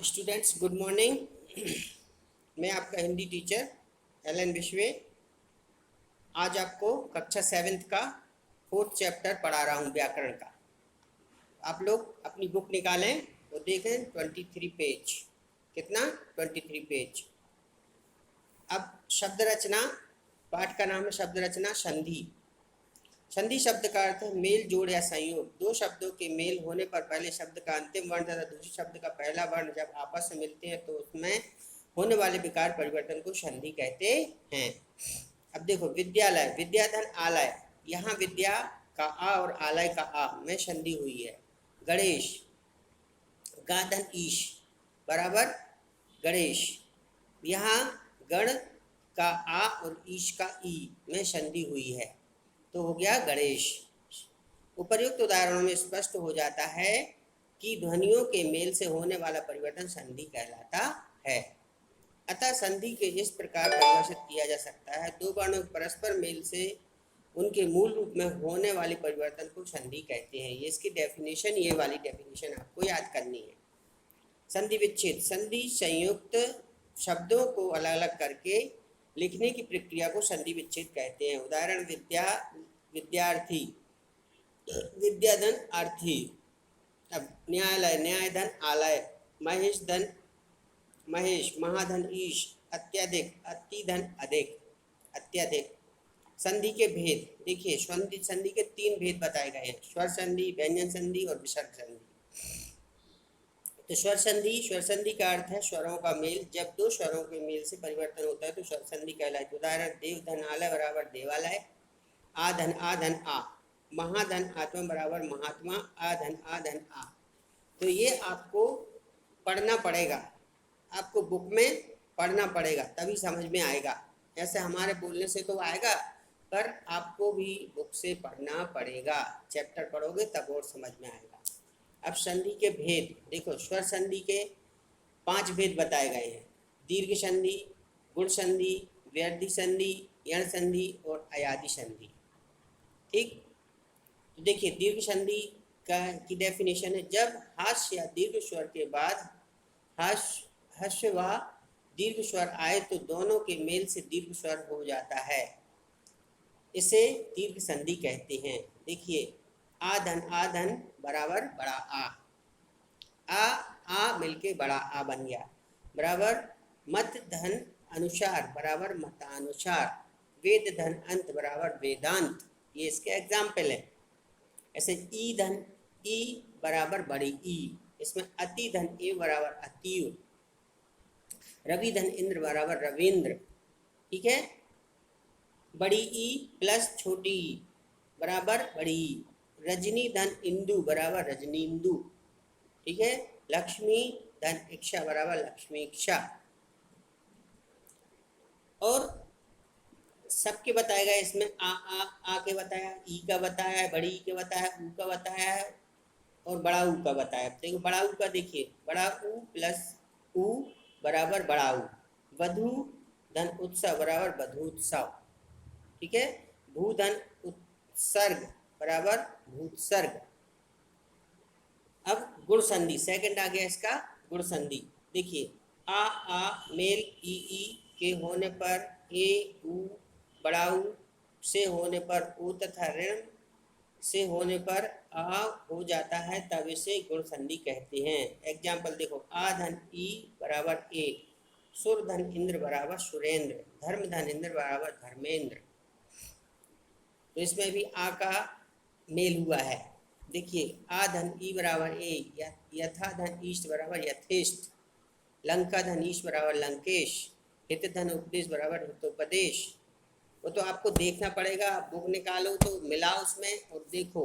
Students good morning. मैं आपका Hindi teacher LN. विश्वे आज आपको कक्षा 7th का 4th चैप्टर पढ़ा रहा हूँ व्याकरण का। आप लोग अपनी बुक निकालें और देखें 23 पेज। कितना? 23 पेज। अब शब्द रचना, पाठ का नाम है शब्द रचना संधि। संधि शब्द का अर्थ है मेल, जोड़ या संयोग। दो शब्दों के मेल होने पर पहले शब्द का अंतिम वर्ण तथा दूसरे शब्द का पहला वर्ण जब आपस में मिलते हैं तो उसमें होने वाले विकार परिवर्तन को संधि कहते हैं। अब देखो, विद्यालय, विद्याधन आलय, यहाँ विद्या का आ और आलय का आ में संधि हुई है। गणेश, गाधन ईश बराबर गणेश, यहाँ गण का आ और ईश का ई में संधि हुई है तो हो गया गणेश। उपर्युक्त उदाहरणों में स्पष्ट हो जाता है कि ध्वनियों के मेल से होने वाला परिवर्तन संधि कहलाता है। अतः संधि के इस प्रकार परिभाषित किया जा सकता है, दो वर्णों के परस्पर मेल से उनके मूल रूप में होने वाले परिवर्तन को संधि कहते हैं। ये इसकी डेफिनेशन, ये वाली डेफिनेशन आपको याद करनी है। संधि विच्छेद, संधि संयुक्त शब्दों को अलग अलग करके लिखने की प्रक्रिया को संधि विच्छेद कहते हैं। उदाहरण विद्या, विद्यार्थी, विद्याधन आर्थी। अब न्यायालय, न्यायधन आलय, महेश धन महेश, महाधन ईश, अत्यधिक, अतिधन अधिक, अत्यधिक। संधि के भेद देखिए, संधि के 3 भेद बताए गए हैं, स्वर संधि, व्यंजन संधि और विसर्ग संधि। तो स्वर संधि का अर्थ है स्वरों का मेल। जब दो स्वरों के मेल से परिवर्तन होता है तो स्वर संधि कहलाती है। उदाहरण देव धन आलय बराबर देवालय, आ धन आ, महाधन आत्मा बराबर महात्मा, आ धन आ। तो ये आपको पढ़ना पड़ेगा, आपको बुक में पढ़ना पड़ेगा तभी समझ में आएगा। ऐसे हमारे बोलने से तो आएगा, पर आपको भी बुक से पढ़ना पड़ेगा। चैप्टर पढ़ोगे तब और समझ में आएगा। अब संधि के भेद देखो, स्वर संधि के 5 भेद बताए गए हैं, दीर्घ संधि, गुण संधि, व्यर्धी संधि, यण संधि और अयादि संधि। ठीक, तो देखिए दीर्घ संधि की डेफिनेशन है, जब हास्य या दीर्घ स्वर के बाद हास्य व दीर्घ स्वर आए तो दोनों के मेल से दीर्घ स्वर हो जाता है, इसे दीर्घ संधि कहते हैं। देखिए आधन बराबर बड़ा आ मिलके बड़ा आ बन गया, बराबर मत धन अनुसार बराबर मतानुसार, वेद धन अंत बराबर वेदांत। ये इसके एग्जाम्पल है। ऐसे ई धन ई बराबर बड़ी ई, इसमें अति धन ए बराबर अतियु, रवि धन इंद्र बराबर रविंद्र। ठीक है, बड़ी ई प्लस छोटी ई बराबर बड़ी ई, रजनी धन इंदु बराबर रजनींदु। ठीक है, लक्ष्मी धन इक्षा बराबर लक्ष्मी इक्षा। और सबके बताया गया इसमें आ के बताया, ई का बताया है, बड़ी ई के बताया है, ऊ का बताया है और बड़ा ऊ का बताया। देखो बड़ा ऊ का देखिए, बड़ा ऊ प्लस ऊ बराबर बड़ा ऊ, वधु धन उत्सव बराबर वधूत्सव। ठीक है, भूधन उत्सर्ग बराबर भूत्सर्ग। अब गुण संधि, सेकंड आ गया इसका गुण संधि। देखिए आ मेल ई के होने पर ए ऊ, बड़ा ऊ से होने पर ऊ तथा ऋण से होने पर आ हो जाता है, तब इसे गुण संधि कहते हैं। एग्जाम्पल देखो, आ धन ई बराबर ए, सुर धन इंद्र बराबर सुरेंद्र, धर्म धन इंद्र बराबर धर्मेंद्र। तो इसमें भी आ का मेल हुआ है। देखिए आ धन ई बराबर ए, यथा धन ईष्ट बराबर यथेष्ट, लंका धन ईश बराबर लंकेश, हित धन उपदेश बराबर हितोपदेश। वो तो आपको देखना पड़ेगा, बुक निकालो तो मिलाओ उसमें और देखो,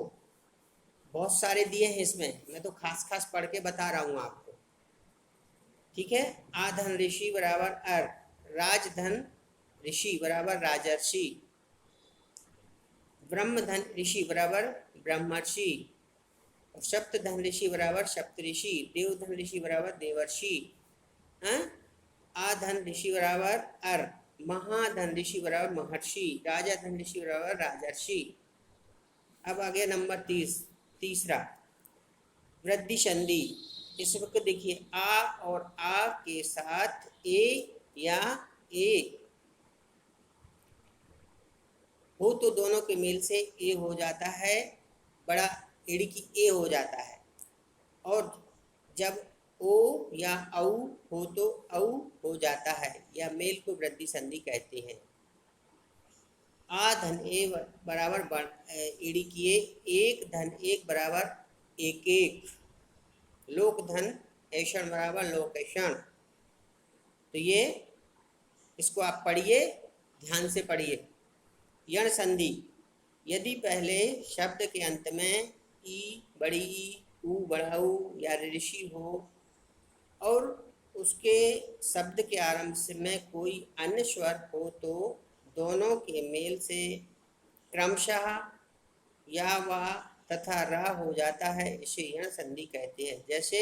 बहुत सारे दिए हैं इसमें, मैं तो खास पढ़ के बता रहा हूँ आपको। ठीक है, आ धन ऋषि बराबर अर, राज धन ऋषि बराबर राजर्षि, ब्रह्म धन ऋषि बराबर ब्रह्मर्षि, सप्त धन ऋषि बराबर सप्तऋषि, देव धन ऋषि बराबर देवर्षि। आ धन ऋषि बराबर अर, महाधन ऋषि बराबर महर्षि, राजा धन ऋषि बराबर राजर्षि। अब आ गया नंबर 30, तीसरा वृद्धि संधि। इस वक्त देखिए आ और आ के साथ ए या ए हो तो दोनों के मेल से ए हो जाता है, बड़ा एड़ी की ए हो जाता है। और जब ओ या औ हो तो औ हो जाता है, या मेल को वृद्धि संधि कहते हैं। आ धन ए बराबर एड़ी की ए, एक धन एक बराबर एक एक, लोक धन ऐषण बराबर लोकेशण। तो ये इसको आप पढ़िए, ध्यान से पढ़िए। यण संधि, यदि पहले शब्द के अंत में ई बड़ी ई, ऊ बड़ा ऊ या ऋषि हो और उसके शब्द के आरंभ में कोई अन्य स्वर हो तो दोनों के मेल से क्रमशः या वा तथा रा हो जाता है, इसे यण संधि कहते हैं। जैसे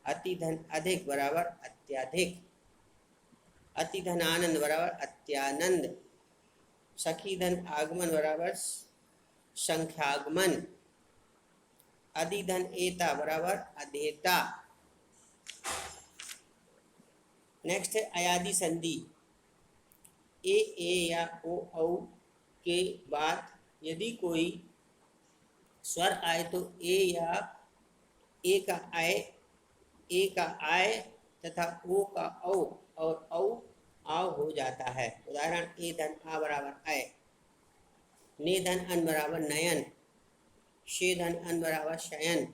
अति धन अधिक बराबर अत्याधिक, अति धन आनंद बराबर अत्यानंद, सखी धन आगमन बराबर संख्यागमन, अधि धन एता बराबर अधेता। नेक्स्ट है अयादि संधि। ए या ओ औ के बाद यदि कोई स्वर आए तो ए या ए का आय, ए का आय तथा ओ का औ और औ आव हो जाता है। उदाहरण ए धन आ बराबर आय, ने धन अन बराबर नयन, शे धन अन बराबर शयन।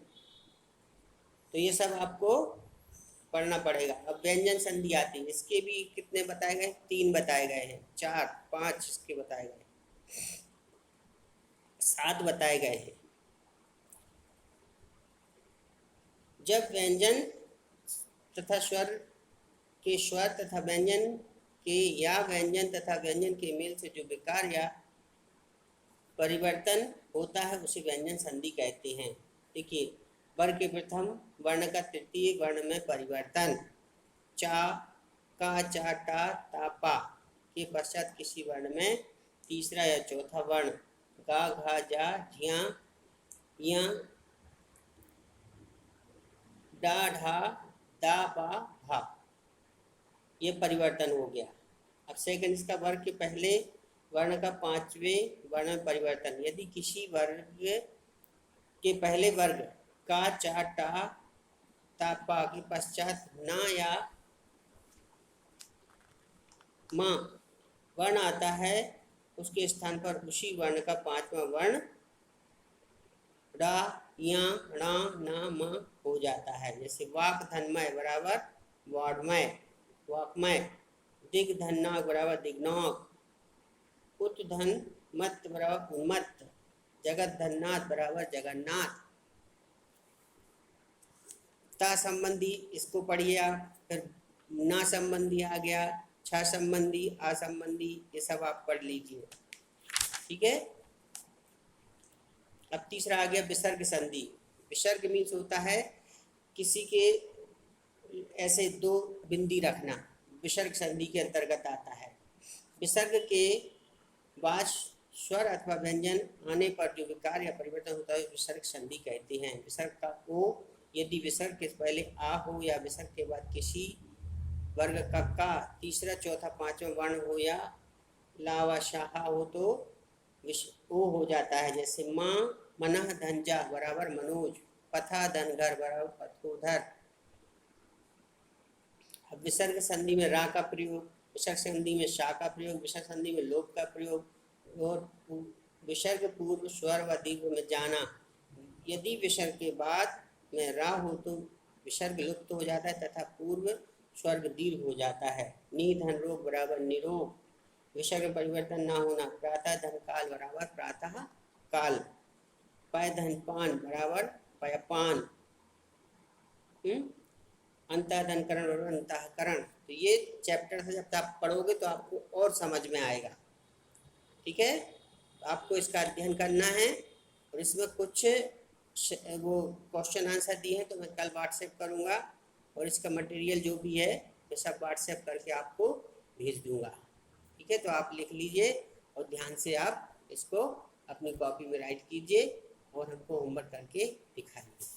तो ये सब आपको पढ़ना पड़ेगा। अब व्यंजन संधि आती है, इसके भी कितने बताए गए? 3 बताए गए हैं, 4 5 इसके बताए गए, 7 बताए गए हैं। जब व्यंजन तथा स्वर के स्वर तथा व्यंजन के या व्यंजन तथा व्यंजन के मेल से जो विकार या परिवर्तन होता है उसे व्यंजन संधि कहते हैं। देखिए, वर्ग के प्रथम वर्ण का तृतीय वर्ण में परिवर्तन, चा का चा टा ता पा के पश्चात किसी वर्ण में तीसरा या चौथा वर्ण, गा घा जा झिया या डा ढा दा बा भा, ये परिवर्तन हो गया। अब सेकंड इसका वर्ग के पहले वर्ण का 5वें वर्ण में परिवर्तन, यदि किसी वर्ग के पहले वर्ग का चा टा ता पा के पश्चात ना या मा वर्ण आता है, उसके स्थान पर उसी वर्ण का 5वां वर्ण डा या णा ना म हो जाता है। जैसे वाक धनमय बराबर वाड्मय, वाकमय, दिग धन्नाक बराबर दिग्नाक, उत धन मत बराबर उन्मत्त, जगत धन्नाथ बराबर जगन्नाथ। ता संबंधी इसको पढ़िए आप, फिर ना संबंधी आ गया, छा संबंधी, आ संबंधी, ये सब आप पढ़ लीजिए, ठीक है। अब तीसरा आ गया विसर्ग संधि। विसर्ग मीन्स होता है किसी के ऐसे 2 बिंदी रखना, विसर्ग संधि के अंतर्गत आता है। विसर्ग के बाद स्वर अथवा व्यंजन आने पर जो विकार या परिवर्तन होता है विसर्ग संधि कहते हैं। विसर्ग का ओ यदि विसर्ग के पहले आ हो या विसर्ग के बाद किसी वर्ग का तीसरा चौथा 5वां वर्ण हो या ला व शाह हो तो ओ हो जाता है। जैसे माँ मनः धनजा बराबर मनोज, पथा धनघर बराबर पथोधर। अब विसर्ग संधि में रा का प्रयोग, विसर्ग संधि में शा का प्रयोग, विसर्ग संधि में लोप का प्रयोग और विसर्ग पूर्व स्वर व दीर्घ में जाना। यदि विसर्ग के बाद में रा हो तो विसर्ग लुप्त हो जाता है तथा पूर्व स्वर्ग दीर्घ हो जाता है। नी धन रोग बराबर निरोग, विसर्ग परिवर्तन ना होना, प्रातः धन काल बराबर प्रातः काल, पय धन पान बराबर पयपान, अंतःधन करण बराबर अंतःकरण। तो ये चैप्टर से जब आप पढ़ोगे तो आपको और समझ में आएगा, ठीक है। आपको इसका अध्ययन करना है और इसमें कुछ वो क्वेश्चन आंसर दिए हैं तो मैं कल व्हाट्सएप करूँगा और इसका मटेरियल जो भी है ये सब व्हाट्सएप करके आपको भेज दूँगा, ठीक है। तो आप लिख लीजिए और ध्यान से आप इसको अपनी कॉपी में राइट कीजिए और हमको होमवर्क करके दिखाइए।